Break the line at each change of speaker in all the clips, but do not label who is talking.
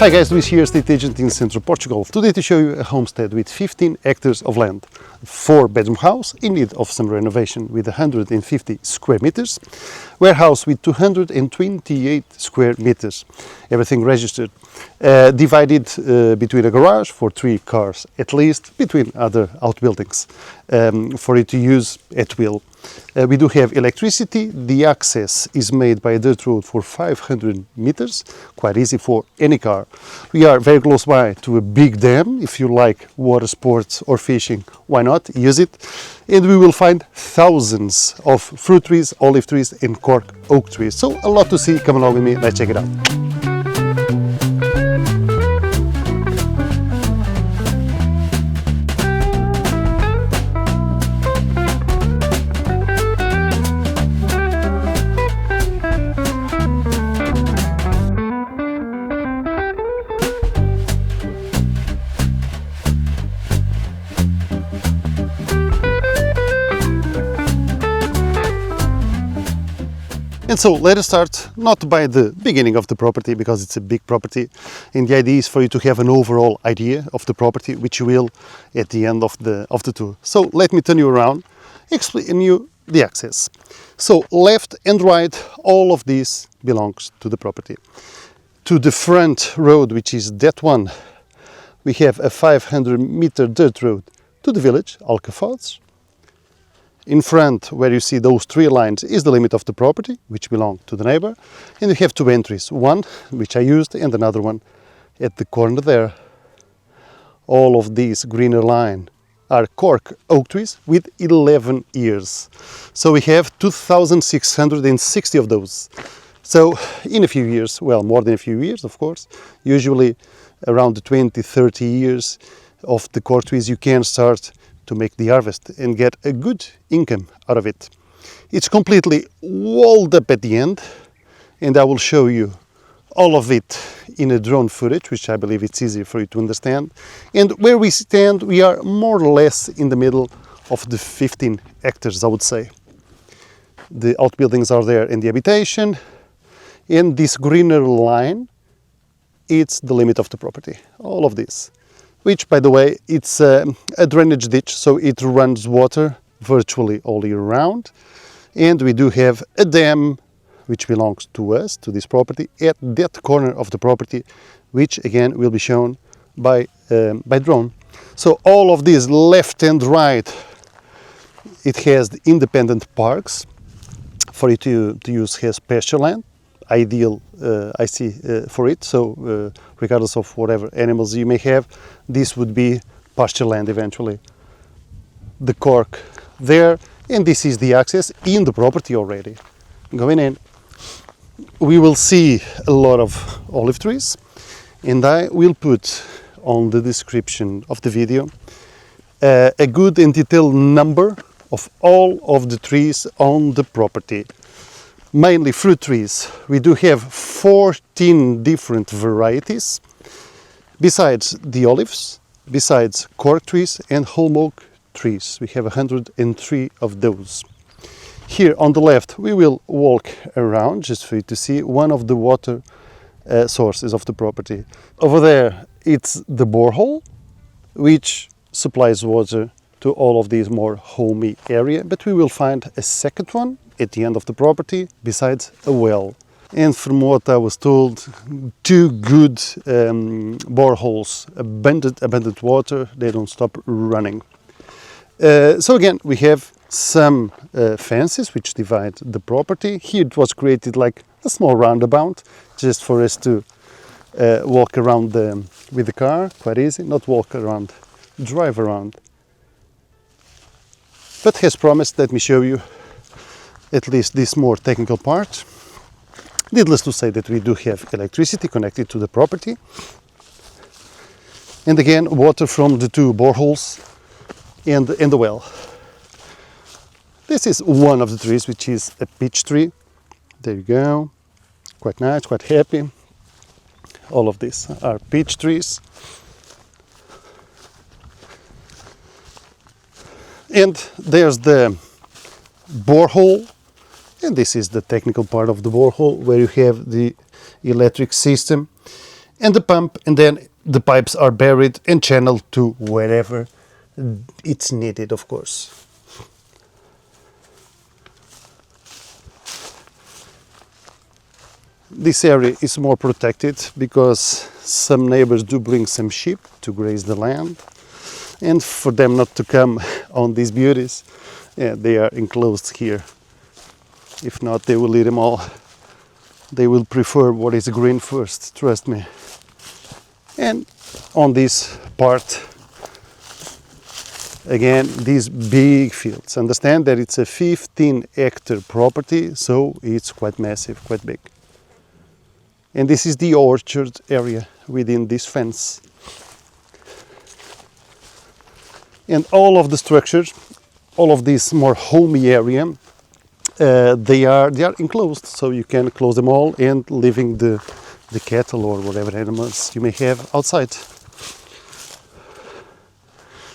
Hi guys, Luis here, estate agent in Central Portugal. Today to show you a homestead with 15 hectares of land. 4-bedroom house in need of some renovation with 150 square meters. Warehouse with 228 square meters. Everything registered. Divided between a garage for 3 cars at least, between other outbuildings for you to use at will. We do have electricity. The access is made by a dirt road for 500 meters, quite easy for any car. We are very close by to a big dam. If you like water sports or fishing, why not use it? And we will find thousands of fruit trees, olive trees and Cork oak trees. So a lot to see. Come along with me, let's check it out. And so let us start not by the beginning of the property, because it's a big property, and the idea is for you to have an overall idea of the property, which you will at the end of the tour. So let me turn you around, explain you the access. So left and right, all of this belongs to the property. To the front road, which is that one, we have a 500-meter dirt road to the village, Alcafozes. In front, where you see those 3 lines, is the limit of the property, which belong to the neighbor. And we have 2 entries, one which I used and another one at the corner there. All of these greener line are Cork oak trees with 11 years. So we have 2,660 of those. So in a few years, well, more than a few years, of course, usually around 20, 30 years of the Cork trees, you can start to make the harvest and get a good income out of it. It's completely walled up at the end, and I will show you all of it in a drone footage, which I believe it's easier for you to understand. And where we stand, we are more or less in the middle of the 15 hectares, I would say. The outbuildings are there in the habitation, and this greener line, it's the limit of the property, all of this. Which, by the way, it's a drainage ditch, so it runs water virtually all year round. And we do have a dam, which belongs to us, to this property, at that corner of the property, which again will be shown by drone. So all of this left and right, it has the independent parks for you to use as pasture land. Ideal, I see, for it. So regardless of whatever animals you may have, this would be pasture land eventually. The Cork there, and this is the access in the property already. Going in, we will see a lot of olive trees, and I will put on the description of the video a good and detailed number of all of the trees on the property. Mainly fruit trees. We do have 14 different varieties, besides the olives, besides Cork trees and holm oak trees. We have 103 of those. Here on the left, we will walk around just for you to see one of the water sources of the property. Over there, it's the borehole, which supplies water to all of these more homey area, but we will find a second one at the end of the property, besides a well. And from what I was told, 2 good boreholes, abundant water, they don't stop running. So again, we have some fences which divide the property. Here it was created like a small roundabout, just for us to walk around with the car, quite easy, not walk around, drive around. But as promised, let me show you at least this more technical part. Needless to say that we do have electricity connected to the property. And again, water from the 2 boreholes and the well. This is one of the trees, which is a peach tree. There you go. Quite nice, quite happy. All of these are peach trees. And there's the borehole, and this is the technical part of the borehole, where you have the electric system, and the pump, and then the pipes are buried and channeled to wherever it's needed, of course. This area is more protected because some neighbors do bring some sheep to graze the land, and for them not to come on these beauties, they are enclosed here. If not, they will eat them all. They will prefer what is green first, trust me. And on this part, again, these big fields. Understand that it's a 15-hectare property, so it's quite massive, quite big. And this is the orchard area within this fence. And all of the structures, all of this more homey area, they are enclosed, so you can close them all and leaving the cattle or whatever animals you may have outside.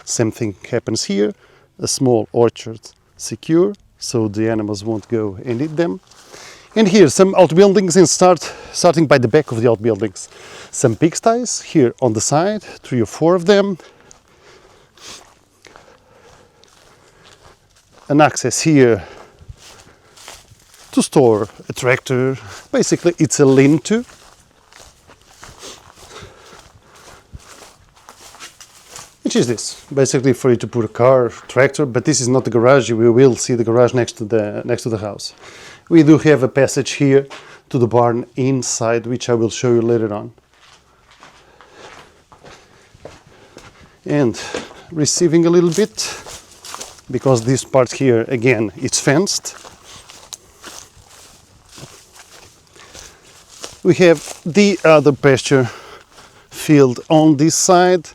Same thing happens here, a small orchard secure, so the animals won't go and eat them. And here some outbuildings, and starting by the back of the outbuildings. Some pigsties here on the side, 3 or 4 of them. An access here to store a tractor. Basically it's a lean-to. Which is this? Basically for you to put a car, tractor, but this is not the garage. We will see the garage next to the house. We do have a passage here to the barn inside, which I will show you later on. And receiving a little bit, because this part here, again, it's fenced. We have the other pasture field on this side.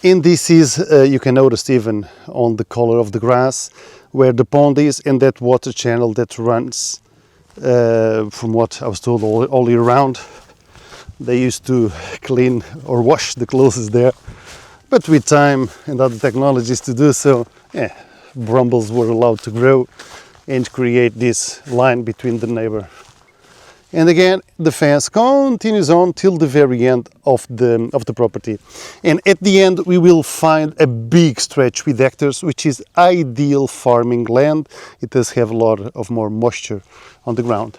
And this is, you can notice even on the color of the grass, where the pond is, and that water channel that runs, from what I was told, all year round. They used to clean or wash the clothes there, but with time and other technologies to do so, brambles were allowed to grow and create this line between the neighbor. And again, the fence continues on till the very end of the property. And at the end, we will find a big stretch with hectares, which is ideal farming land. It does have a lot of more moisture on the ground.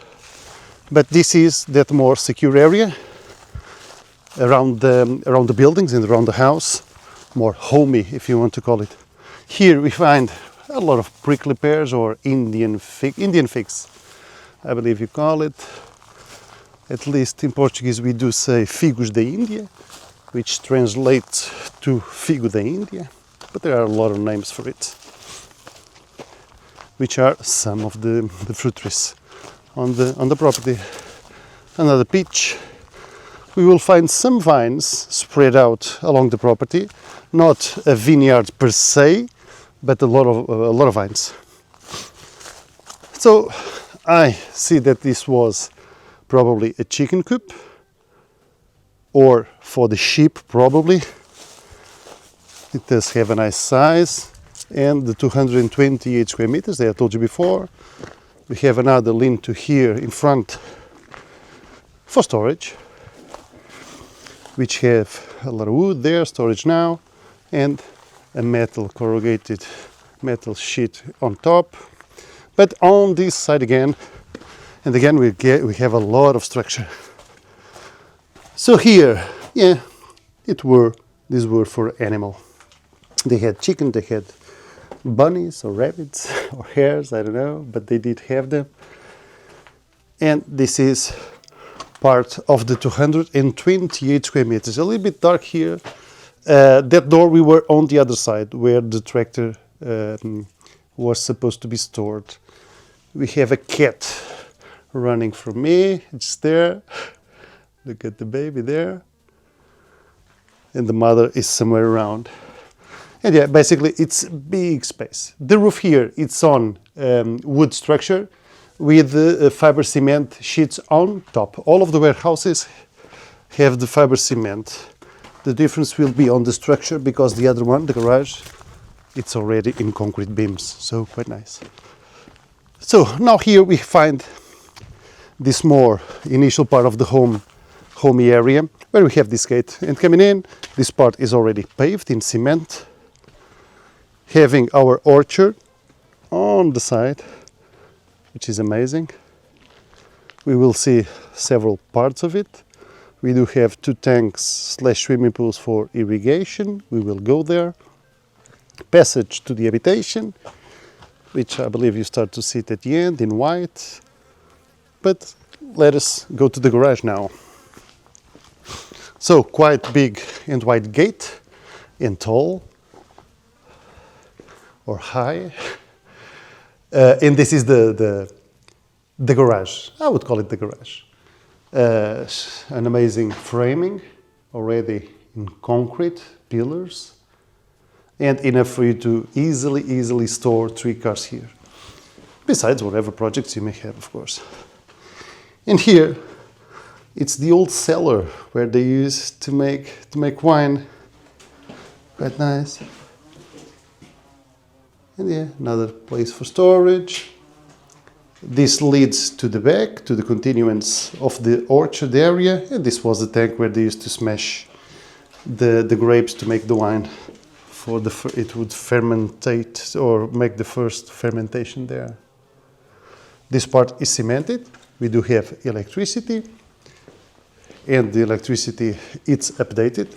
But this is that more secure area around the buildings and around the house, more homey, if you want to call it. Here we find a lot of prickly pears or Indian figs, I believe you call it. At least in Portuguese we do say figos da Índia, which translates to figo da Índia, but there are a lot of names for it, which are some of the fruit trees on the property. Another peach. We will find some vines spread out along the property, not a vineyard per se, but a lot of vines. So I see that this was probably a chicken coop, or for the sheep probably. It does have a nice size, and the 228 square meters that I told you before. We have another lean-to here in front for storage, which have a lot of wood there, storage now, and a metal corrugated metal sheet on top. But on this side again, and again we have a lot of structure. So here, these were for animal. They had chicken, they had bunnies or rabbits or hares, I don't know, but they did have them. And this is part of the 228 square meters. A little bit dark here. That door, we were on the other side where the tractor was supposed to be stored. We have a cat running from me, it's there. Look at the baby there. And the mother is somewhere around. And yeah, basically it's a big space. The roof here, it's on wood structure with fiber cement sheets on top. All of the warehouses have the fiber cement. The difference will be on the structure because the other one, the garage, it's already in concrete beams, so quite nice. So now here we find this more initial part of the home homey area where we have this gate. And coming in, this part is already paved in cement, having our orchard on the side, which is amazing. We will see several parts of it. We do have 2 tanks / swimming pools for irrigation. We will go there. Passage to the habitation, which I believe you start to see it at the end in white. But let us go to the garage now. So quite big and wide gate, and tall or high. And this is the garage. I would call it the garage. An amazing framing, already in concrete pillars, and enough for you to easily store 3 cars here. Besides whatever projects you may have, of course. And here, it's the old cellar where they used to make wine. Quite nice. And yeah, another place for storage. This leads to the back, to the continuance of the orchard area. And this was the tank where they used to smash the grapes to make the wine. It would fermentate or make the first fermentation there. This part is cemented. We do have electricity. And the electricity, it's updated.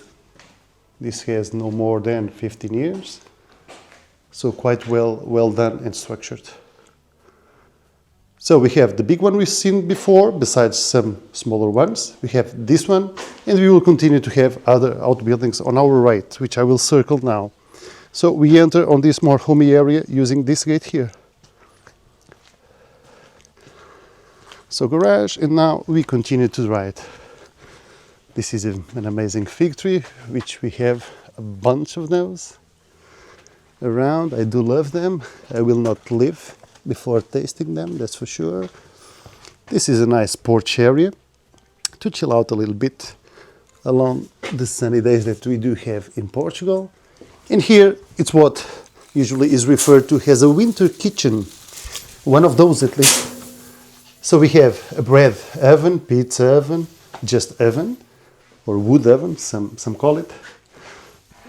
This has no more than 15 years. So quite well done and structured. So we have the big one we've seen before, besides some smaller ones. We have this one, and we will continue to have other outbuildings on our right, which I will circle now. So we enter on this more homey area using this gate here. So garage, and now we continue to the right. This is an amazing fig tree, which we have a bunch of those around. I do love them. I will not live before tasting them, that's for sure. This is a nice porch area to chill out a little bit along the sunny days that we do have in Portugal. And here it's what usually is referred to as a winter kitchen, one of those at least. So we have a bread oven, pizza oven, just oven, or wood oven, some call it,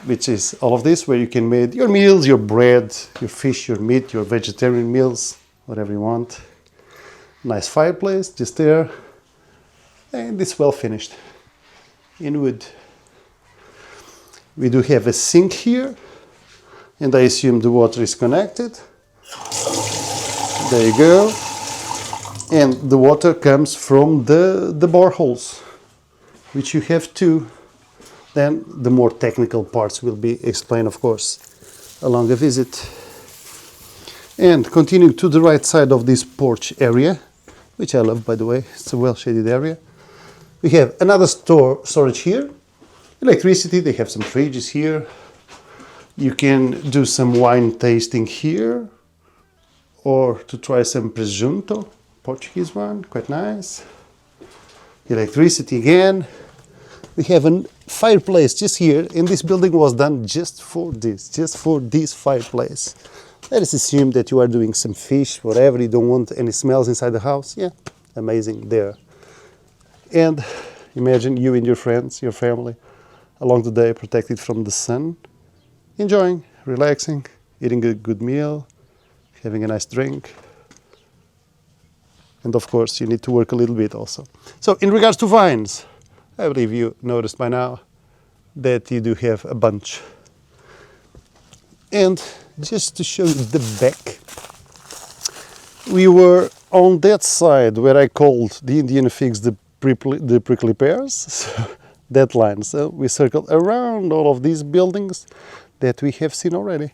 which is all of this where you can make your meals, your bread, your fish, your meat, your vegetarian meals, whatever you want. Nice fireplace just there, and it's well finished in wood. We do have a sink here, and I assume the water is connected. There you go. And the water comes from the boreholes, which you have 2. Then the more technical parts will be explained, of course, along a visit. And continuing to the right side of this porch area, which I love, by the way, it's a well-shaded area. We have another storage here. Electricity, they have some fridges here. You can do some wine tasting here, or to try some presunto, Portuguese one, quite nice. Electricity again. We have a fireplace just here, and this building was done just for this fireplace. Let us assume that you are doing some fish, whatever, you don't want any smells inside the house. Yeah, amazing there. And imagine you and your friends, your family, along the day, protected from the sun, enjoying, relaxing, eating a good meal, having a nice drink. And of course, you need to work a little bit also. So in regards to vines, I believe you noticed by now that you do have a bunch. And just to show you the back, we were on that side where I called the Indian figs the prickly pears, so that line. So we circled around all of these buildings that we have seen already.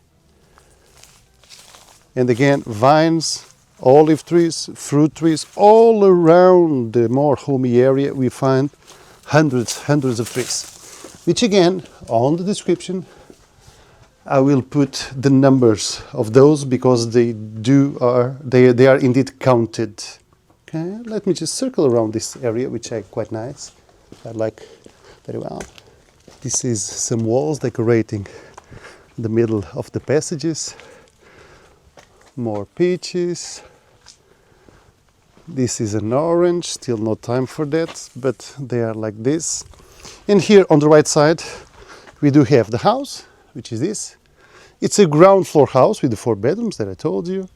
And again, vines, olive trees, fruit trees, all around the more homey area we find hundreds of trees, which again, on the description, I will put the numbers of those because they are indeed counted. Okay, let me just circle around this area, which is quite nice. I like very well. This is some walls decorating the middle of the passages. More peaches. This is an orange, still no time for that, but they are like this. And here on the right side, we do have the house, which is this. It's a ground floor house with the 4 bedrooms that I told you,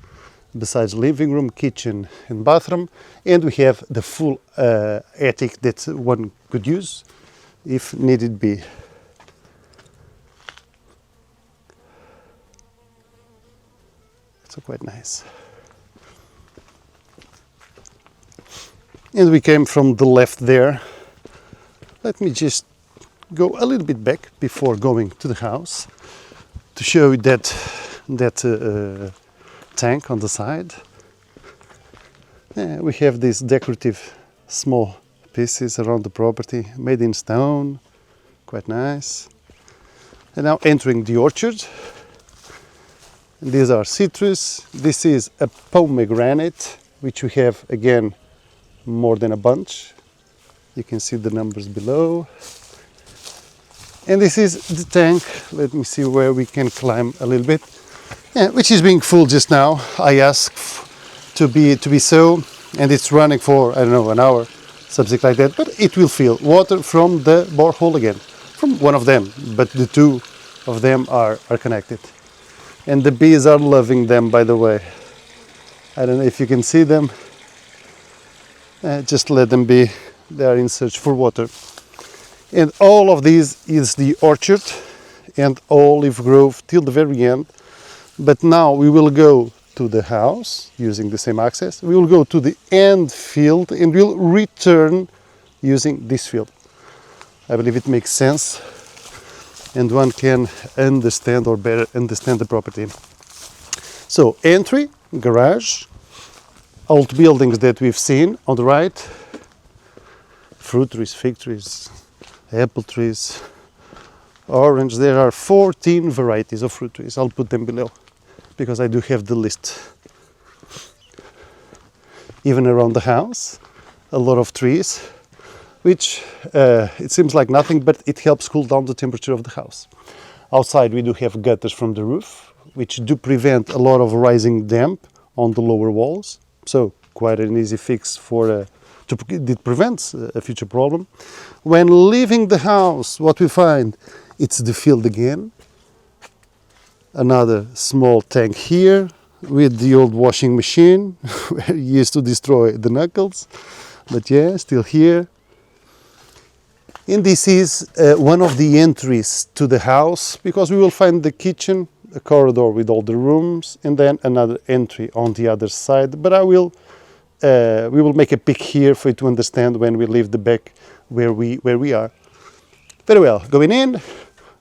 besides living room, kitchen and bathroom. And we have the full attic that one could use if needed be. So quite nice. And we came from the left there. Let me just go a little bit back before going to the house to show you that tank on the side. We have these decorative small pieces around the property, made in stone, quite nice. And now entering the orchard. And these are citrus. This is a pomegranate, which we have again more than a bunch. You can see the numbers below. And this is the tank. Let me see where we can climb a little bit. Yeah, which is being full just now. I asked to be so, and it's running for, I don't know, an hour, something like that. But it will fill water from the borehole again, from one of them. But the 2 of them are connected. And the bees are loving them, by the way. I don't know if you can see them. Just let them be. They are in search for water. And all of this is the orchard and olive grove till the very end. But now we will go to the house using the same access. We will go to the end field and we'll return using this field. I believe it makes sense and one can understand or better understand the property. So entry, garage, outbuildings that we've seen on the right, fruit trees, fig trees, apple trees, orange. There are 14 varieties of fruit trees. I'll put them below because I do have the list. Even around the house, a lot of trees, which it seems like nothing, but it helps cool down the temperature of the house. Outside we do have gutters from the roof, which do prevent a lot of rising damp on the lower walls. So quite an easy fix for it prevents a future problem. When leaving the house, what we find, it's the field again. Another small tank here with the old washing machine where you used to destroy the knuckles. But yeah, still here. And this is one of the entries to the house because we will find the kitchen, a corridor with all the rooms, and then another entry on the other side. But we will make a pic here for you to understand when we leave the back where we are. Very well, going in,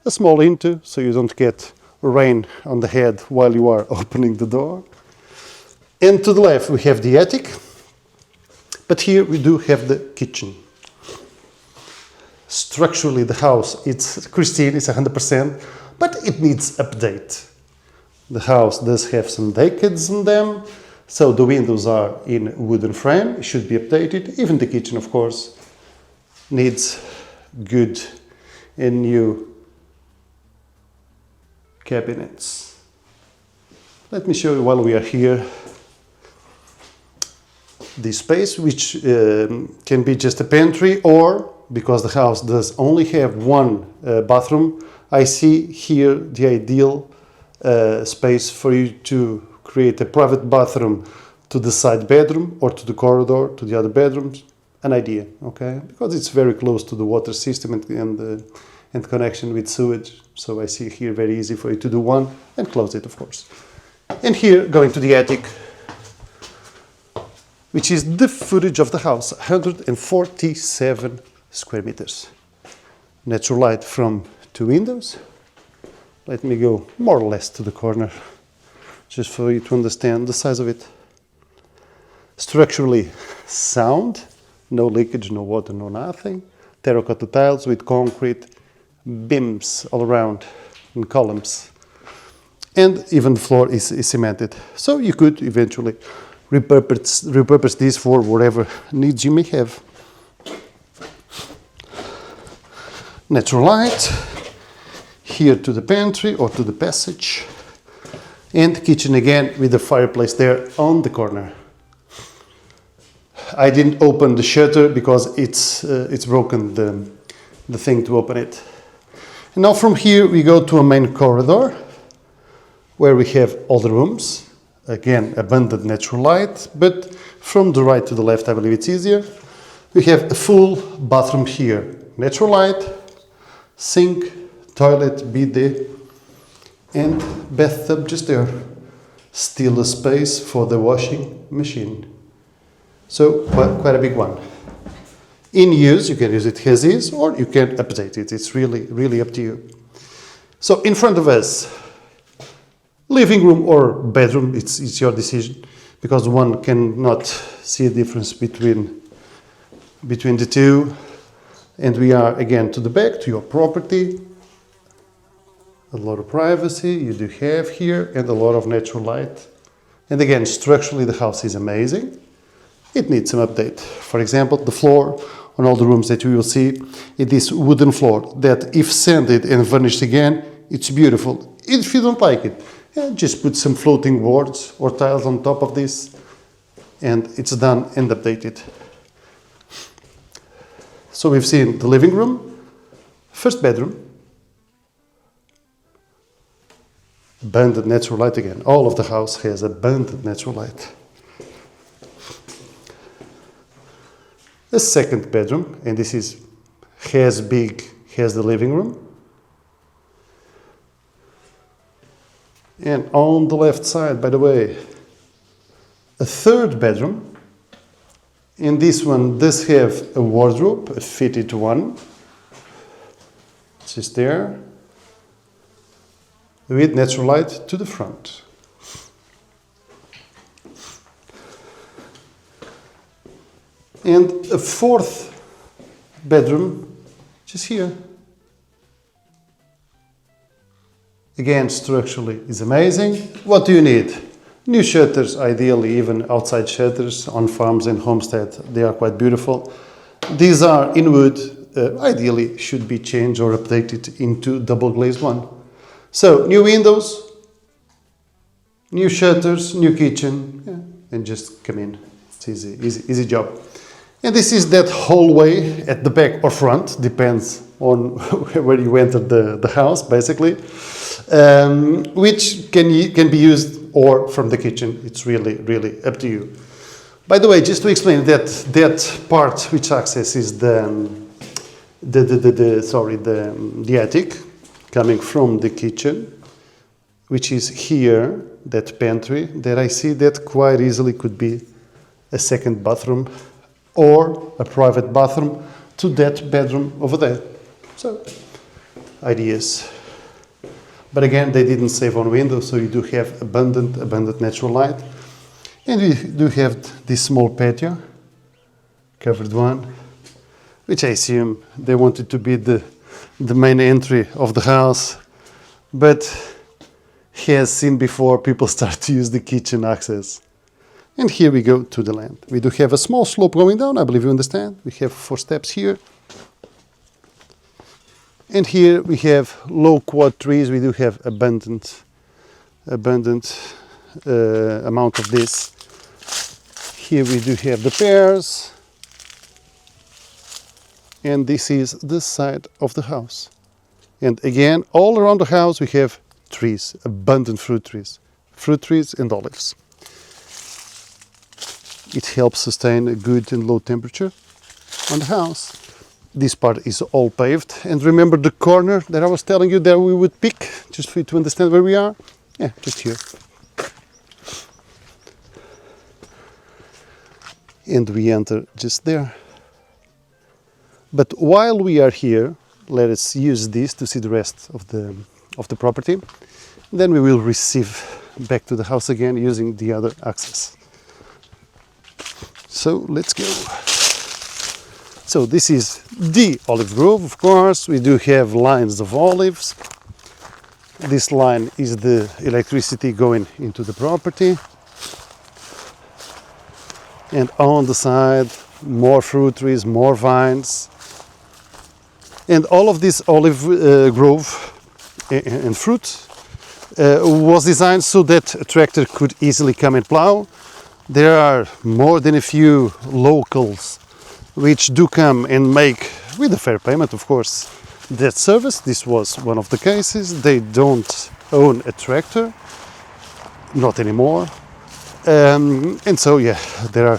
a small into so you don't get rain on the head while you are opening the door. And to the left we have the attic, but here we do have the kitchen. Structurally the house, it's Christine, it's 100%, but it needs update. The house does have some decades on them, so the windows are in wooden frame, it should be updated. Even the kitchen, of course, needs good and new cabinets. Let me show you while we are here this space, which can be just a pantry, or because the house does only have one bathroom, I see here the ideal space for you to create a private bathroom to the side bedroom or to the corridor to the other bedrooms. An idea, okay? Because it's very close to the water system and connection with sewage. So I see here very easy for you to do one and close it, of course. And here, going to the attic, which is the footage of the house, 147 square meters. Natural light from 2 windows. Let me go more or less to the corner, just for you to understand the size of it. Structurally sound, no leakage, no water, no nothing. Terracotta tiles with concrete beams all around in columns. And even the floor is cemented. So you could eventually repurpose this for whatever needs you may have. Natural light, here to the pantry or to the passage, and kitchen again with the fireplace there on the corner. I didn't open the shutter because it's broken the thing to open it. And now from here we go to a main corridor where we have all the rooms. Again, abundant natural light, but from the right to the left, I believe it's easier. We have a full bathroom here. Natural light, sink, toilet, bidet, and bathtub just there. Still a space for the washing machine. So, quite a big one. In use, you can use it as is, or you can update it. It's really, really up to you. So, in front of us, living room or bedroom, it's your decision, because one cannot see a difference between the two. And we are again to the back, to your property. A lot of privacy you do have here, and a lot of natural light. And again, structurally the house is amazing. It needs some update. For example, the floor on all the rooms that you will see, it is wooden floor that if sanded and varnished again, it's beautiful. If you don't like it, just put some floating boards or tiles on top of this, and it's done and updated. So we've seen the living room, first bedroom, abundant natural light again. All of the house has abundant natural light. A second bedroom, and this is as big as the living room. And on the left side, by the way, a third bedroom. And this one does have a wardrobe, a fitted one. It's just there. With natural light to the front. And a fourth bedroom just here. Again, structurally is amazing. What do you need? New shutters, ideally even outside shutters on farms and homestead. They are quite beautiful. These are in wood, ideally should be changed or updated into double glazed one. So, new windows, new shutters, new kitchen, and just come in. It's easy job. And this is that hallway at the back or front, depends on where you enter the house, basically, which can be used or from the kitchen. It's really up to you. By the way, just to explain that part which accesses the attic, coming from the kitchen, which is here, that pantry, that I see that quite easily could be a second bathroom or a private bathroom to that bedroom over there. So, ideas. But again, they didn't save on windows, so you do have abundant natural light. And we do have this small patio, covered one, which I assume they wanted to be the main entry of the house, but as seen before, people start to use the kitchen access. And here we go to the land. We do have a small slope going down, I believe you understand. We have 4 steps here. And here we have low quad trees. We do have abundant amount of this. Here we do have the pears. And this is the side of the house. And again, all around the house we have trees, abundant fruit trees and olives. It helps sustain a good and low temperature on the house. This part is all paved. And remember the corner that I was telling you that we would pick, just for you to understand where we are? Yeah, just here. And we enter just there. But while we are here, let us use this to see the rest of the property. Then we will receive back to the house again using the other access. So let's go. So this is the olive grove, of course. We do have lines of olives. This line is the electricity going into the property. And on the side, more fruit trees, more vines. And all of this olive grove and fruit was designed so that a tractor could easily come and plow. There are more than a few locals which do come and make, with a fair payment of course, that service. This was one of the cases. They don't own a tractor, not anymore. And so yeah, there are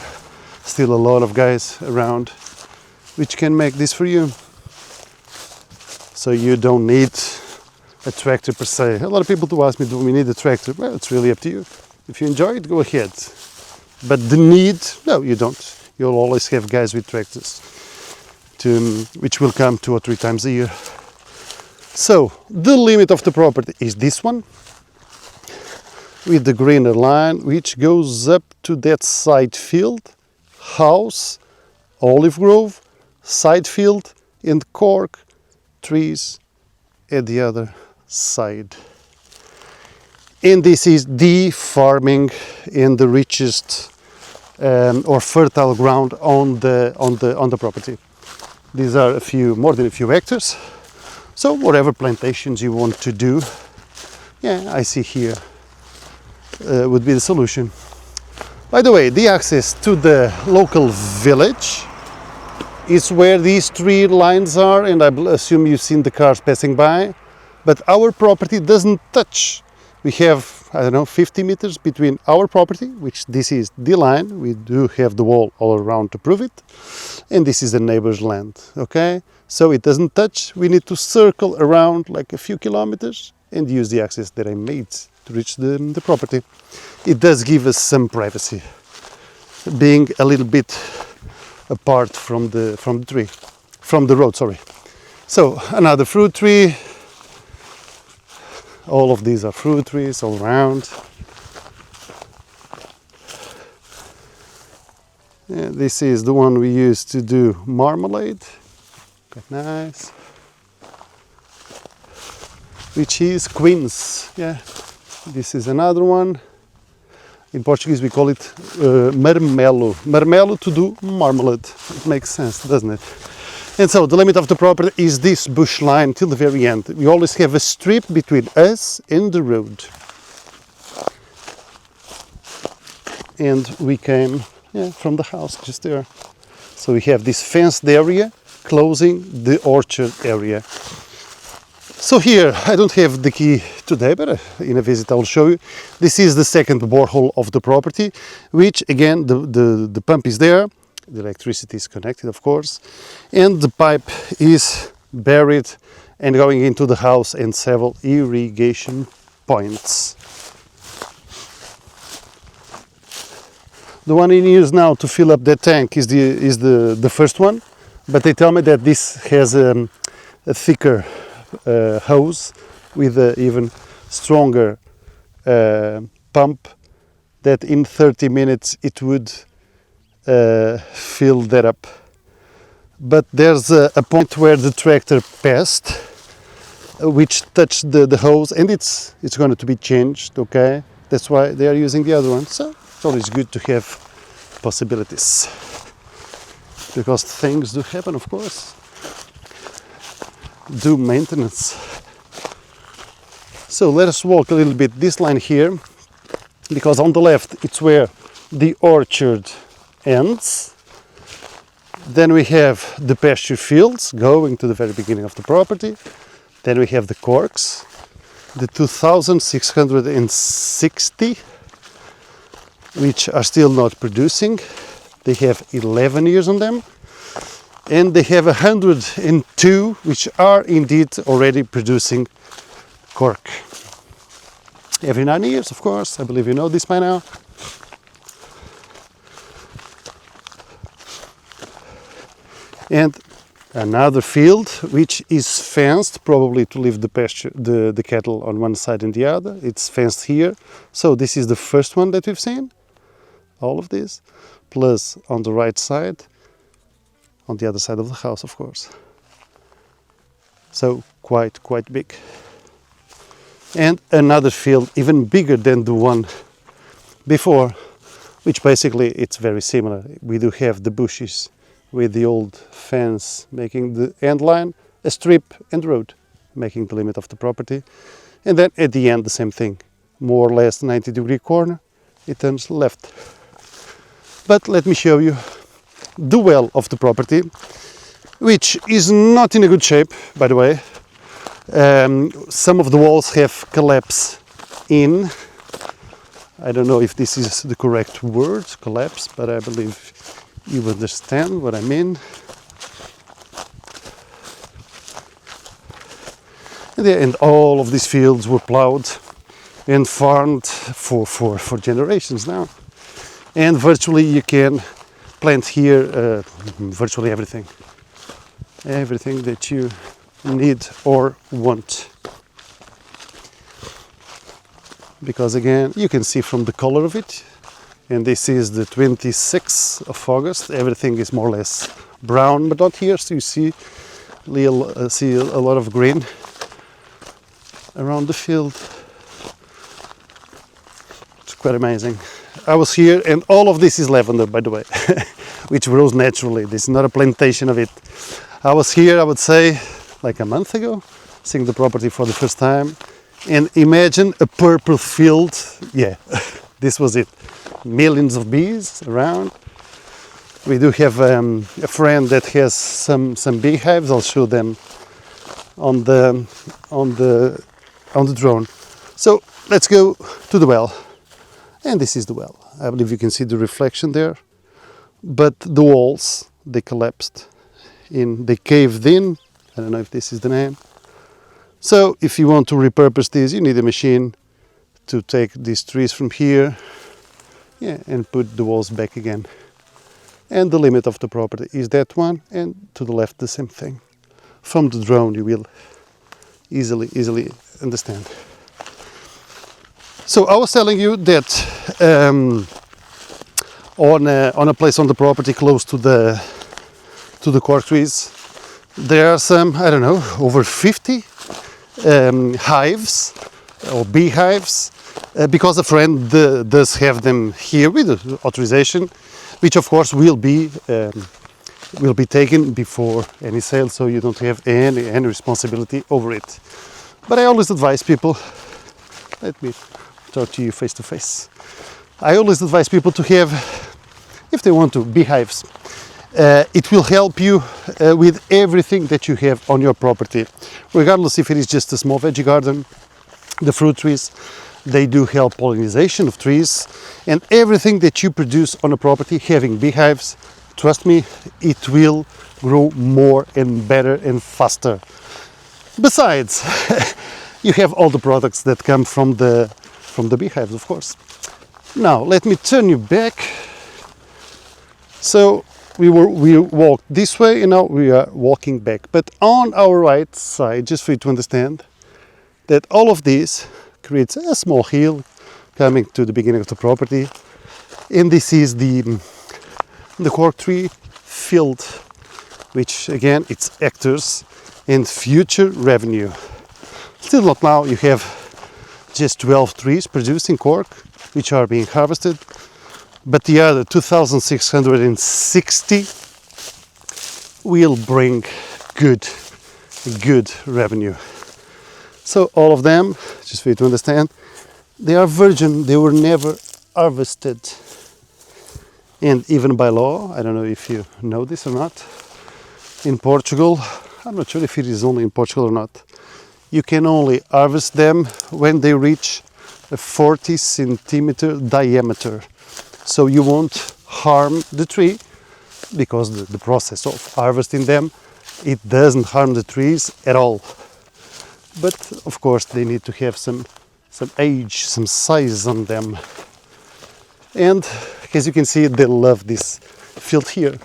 still a lot of guys around which can make this for you. So you don't need a tractor per se. A lot of people do ask me, do we need a tractor? Well, it's really up to you. If you enjoy it, go ahead. But the need, no, you don't. You'll always have guys with tractors, which will come 2 or 3 times a year. So the limit of the property is this one, with the greener line, which goes up to that side field, house, olive grove, side field, and cork trees at the other side. And this is the farming in the richest or fertile ground on the property. These are more than a few hectares. So whatever plantations you want to do, yeah, I see here would be the solution. By the way, the access to the local village is where these 3 lines are, and I assume you've seen the cars passing by, but our property doesn't touch. We have, I don't know, 50 meters between our property, which this is the line. We do have the wall all around to prove it, and this is the neighbor's land, okay? So it doesn't touch. We need to circle around like a few kilometers and use the access that I made to reach the property. It does give us some privacy, being a little bit apart from the road, sorry. So another fruit tree. All of these are fruit trees all around. Yeah, this is the one we use to do marmalade. Quite nice. Which is quince. Yeah, this is another one. In Portuguese we call it marmelo. Marmelo to do marmalade. It makes sense, doesn't it? And so the limit of the property is this bush line till the very end. We always have a strip between us and the road. And we came from the house just there. So we have this fenced area closing the orchard area. So here, I don't have the key today, but in a visit I will show you. This is the second borehole of the property, which again, the pump is there. The electricity is connected, of course, and the pipe is buried and going into the house and several irrigation points. The one in use now to fill up that tank is the first one, but they tell me that this has a thicker hose with an even stronger pump, that in 30 minutes it would fill that up. But there's a point where the tractor passed, which touched the hose, and it's going to be changed, okay? That's why they are using the other one. So it's always good to have possibilities, because things do happen, of course. Do maintenance. So let us walk a little bit this line here, because on the left it's where the orchard ends. Then we have the pasture fields going to the very beginning of the property. Then we have the corks, the 2,660, which are still not producing. They have 11 years on them. And they have 102 which are indeed already producing cork. Every 9 years, of course. I believe you know this by now. And another field which is fenced, probably to leave the pasture, the cattle on one side and the other. It's fenced here. So this is the first one that we've seen. All of this, plus on the right side, on the other side of the house, of course. So quite big. And another field even bigger than the one before, which basically it's very similar. We do have the bushes with the old fence making the end line, a strip and road making the limit of the property. And then at the end the same thing, more or less 90-degree corner, it turns left. But let me show you the well of the property, which is not in a good shape, by the way. Some of the walls have collapsed in. I don't know if this is the correct word, collapse, but I believe you understand what I mean. And all of these fields were plowed and farmed for generations now. And virtually you can plant here virtually everything. Everything that you need or want. Because again, you can see from the color of it, and this is the 26th of August, everything is more or less brown, but not here, so you see a lot of green around the field. It's quite amazing. I was here, and all of this is lavender, by the way, which grows naturally. This is not a plantation of it. I was here, I would say, like a month ago, seeing the property for the first time, and imagine a purple field. Yeah, this was it. Millions of bees around. We do have a friend that has some beehives. I'll show them on the drone. So let's go to the well, and this is the well. I believe you can see the reflection there, but the walls, they collapsed in, they caved in. I don't know if this is the name. So if you want to repurpose this, you need a machine to take these trees from here, yeah, and put the walls back again. And the limit of the property is that one, and to the left the same thing. From the drone you will easily understand. So I was telling you that on a place on the property close to the cork trees, there are some, I don't know, over 50 hives or beehives, because a friend does have them here with authorization, which of course will be taken before any sale, so you don't have any responsibility over it. But I always advise people, let me talk to you face to face. I always advise people to have, if they want to, beehives. It will help you with everything that you have on your property, regardless if it is just a small veggie garden, the fruit trees. They do help pollination of trees, and everything that you produce on a property having beehives, trust me, it will grow more and better and faster. Besides, you have all the products that come from the beehives, of course. Now let me turn you back. So we walked this way, and now we are walking back. But on our right side, just for you to understand, that all of this creates a small hill coming to the beginning of the property, and this is the cork tree field, which again, it's hectares and future revenue. Still not now, you have just 12 trees producing cork, which are being harvested, but the other 2,660 will bring good revenue. So all of them, just for you to understand, they are virgin, they were never harvested. And even by law, I don't know if you know this or not, in Portugal, I'm not sure if it is only in Portugal or not, you can only harvest them when they reach a 40 centimeter diameter. So you won't harm the tree, because the process of harvesting them, it doesn't harm the trees at all. But of course they need to have some age, some size on them. And as you can see, they love this field here.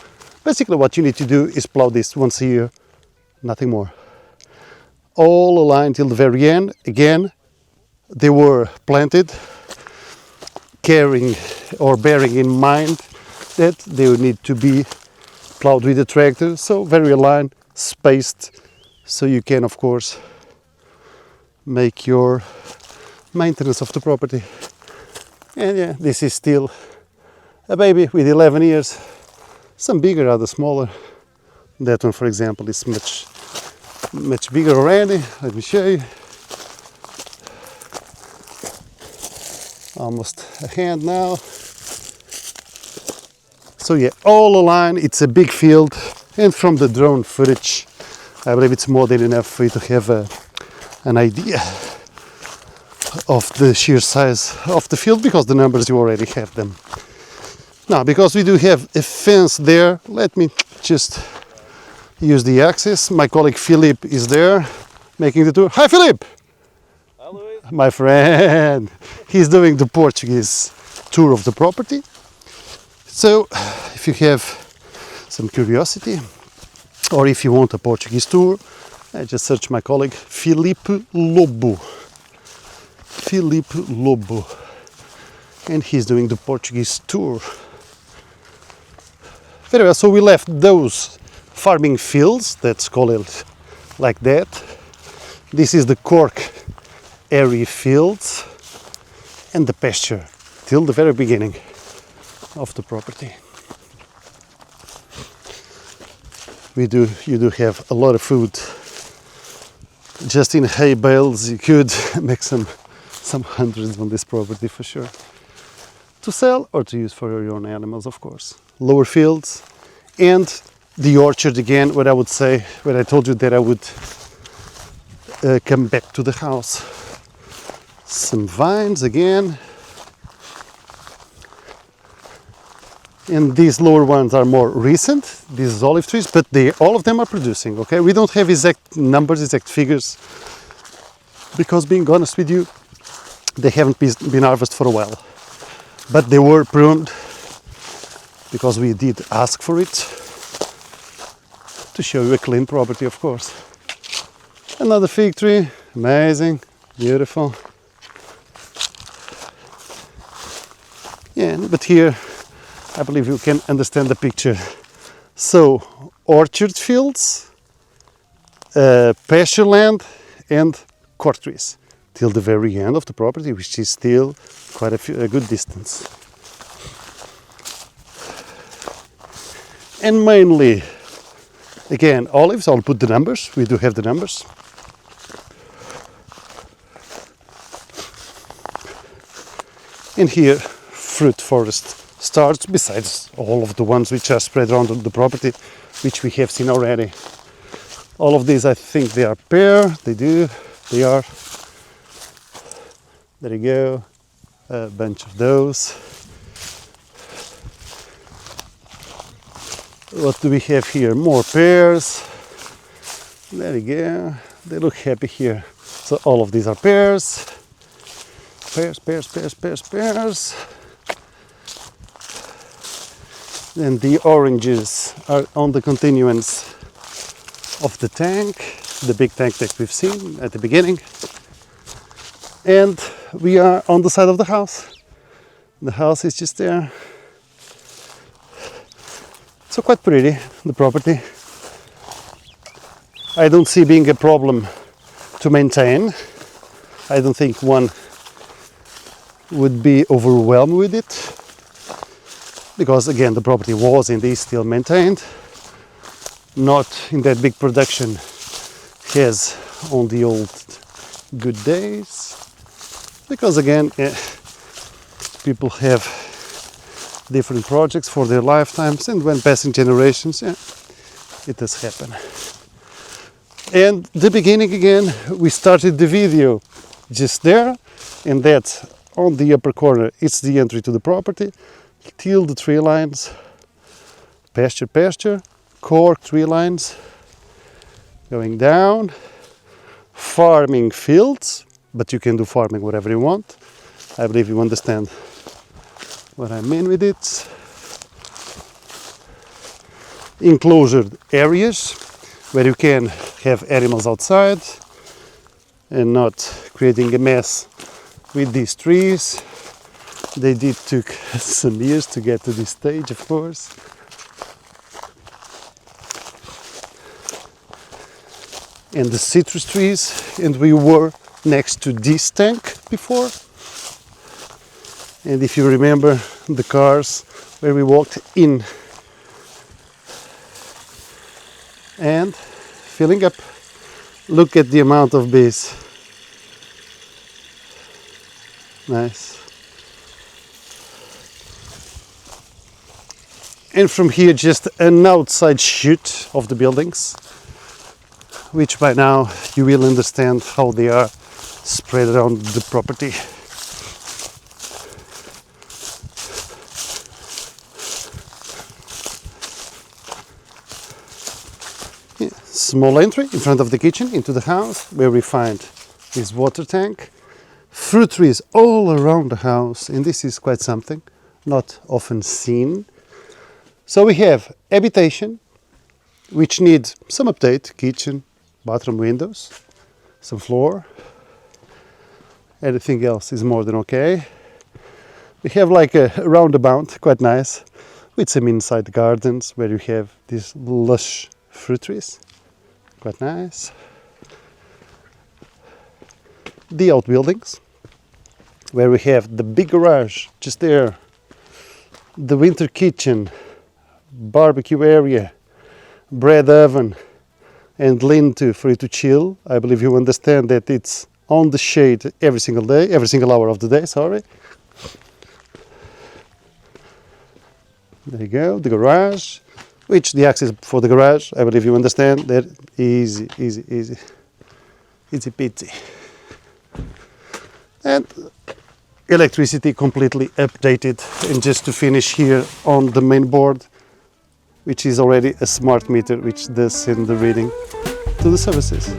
Basically what you need to do is plow this once a year, nothing more. All aligned till the very end. Again, they were planted bearing in mind that they would need to be plowed with a tractor, so very aligned, spaced, so you can of course make your maintenance of the property. And yeah, this is still a baby with 11 years, some bigger, others smaller. That one, for example, is much bigger already. Let me show you. Almost a hand now. So yeah, all aligned, it's a big field, and from the drone footage, I believe it's more than enough for you to have an idea of the sheer size of the field, because the numbers you already have them. Now, because we do have a fence there, let me just use the access. My colleague Philip is there making the tour. Hi Philip!
Hello.
My friend, he's doing the Portuguese tour of the property. So if you have some curiosity, or if you want a Portuguese tour, I just search my colleague Filipe Lobo. Filipe Lobo. And he's doing the Portuguese tour. Very well, so we left those farming fields, let's call it like that. This is the Cork area fields and the pasture till the very beginning of the property. You do have a lot of food. Just in hay bales you could make some hundreds on this property for sure. To sell or to use for your own animals, of course. Lower fields and the orchard again, what I would say, when I told you that I would come back to the house. Some vines again. And these lower ones are more recent, these olive trees, but all of them are producing, okay? We don't have exact numbers, exact figures, because being honest with you, they haven't been harvested for a while. But they were pruned, because we did ask for it, to show you a clean property, of course. Another fig tree, amazing, beautiful. Yeah, but here, I believe you can understand the picture. So, orchard fields, pasture land, and cork trees till the very end of the property, which is still quite a good distance. And mainly, again, olives. I'll put the numbers. We do have the numbers. And here, fruit forest starts, besides all of the ones which are spread around the property, which we have seen already. All of these, I think they are pear. They are. There you go, a bunch of those. What do we have here? More pears. There you go. They look happy here. So all of these are pears. Pears, pears, pears, pears, pears. And the oranges are on the continuance of the tank, the big tank that we've seen at the beginning. And we are on the side of the house. The house is just there. So quite pretty, the property. I don't see being a problem to maintain. I don't think one would be overwhelmed with it, because again the property was and is still maintained, not in that big production as on the old good days, because again people have different projects for their lifetimes, and when passing generations, it does happen. And the beginning again, we started the video just there, and that's on the upper corner. It's the entry to the property till the tree lines, pasture, pasture, cork tree lines, going down, farming fields, but you can do farming whatever you want. I believe you understand what I mean with it. Enclosed areas where you can have animals outside and not creating a mess with these trees. They did took some years to get to this stage, of course. And the citrus trees, and we were next to this tank before. And if you remember the cars where we walked in, and filling up, look at the amount of bees. Nice. And from here just an outside shoot of the buildings, which by now you will understand how they are spread around the property. Yeah, small entry in front of the kitchen into the house, where we find this water tank, fruit trees all around the house, and this is quite something, not often seen. So we have habitation, which needs some update: kitchen, bathroom, windows, some floor. Everything else is more than okay. We have like a roundabout, quite nice, with some inside gardens where you have these lush fruit trees, quite nice. The outbuildings, where we have the big garage just there, the winter kitchen, barbecue area, bread oven, and lean-to for you to chill. I believe you understand that it's on the shade every single day, every single hour of the day, sorry. There you go, the garage, which the access for the garage, I believe you understand that easy, easy, easy, easy peasy. And electricity completely updated. And just to finish here on the main board, which is already a smart meter which does send the reading to the services.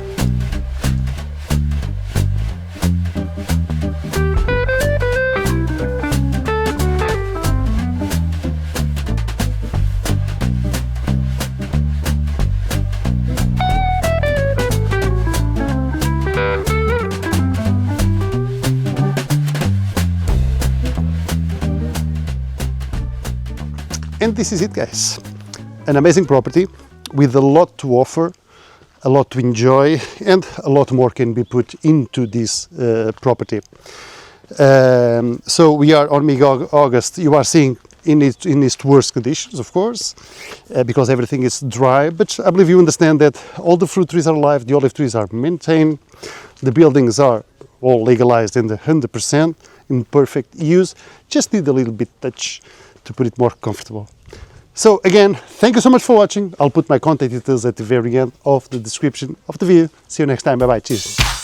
And this is it, guys. An amazing property with a lot to offer, a lot to enjoy, and a lot more can be put into this property. So we are on mid-August. You are seeing in its worst conditions, of course, because everything is dry. But I believe you understand that all the fruit trees are alive, the olive trees are maintained, the buildings are all legalized and 100% in perfect use. Just need a little bit touch to put it more comfortable. So again, thank you so much for watching. I'll put my contact details at the very end of the description of the video. See you next time. Bye bye. Cheers.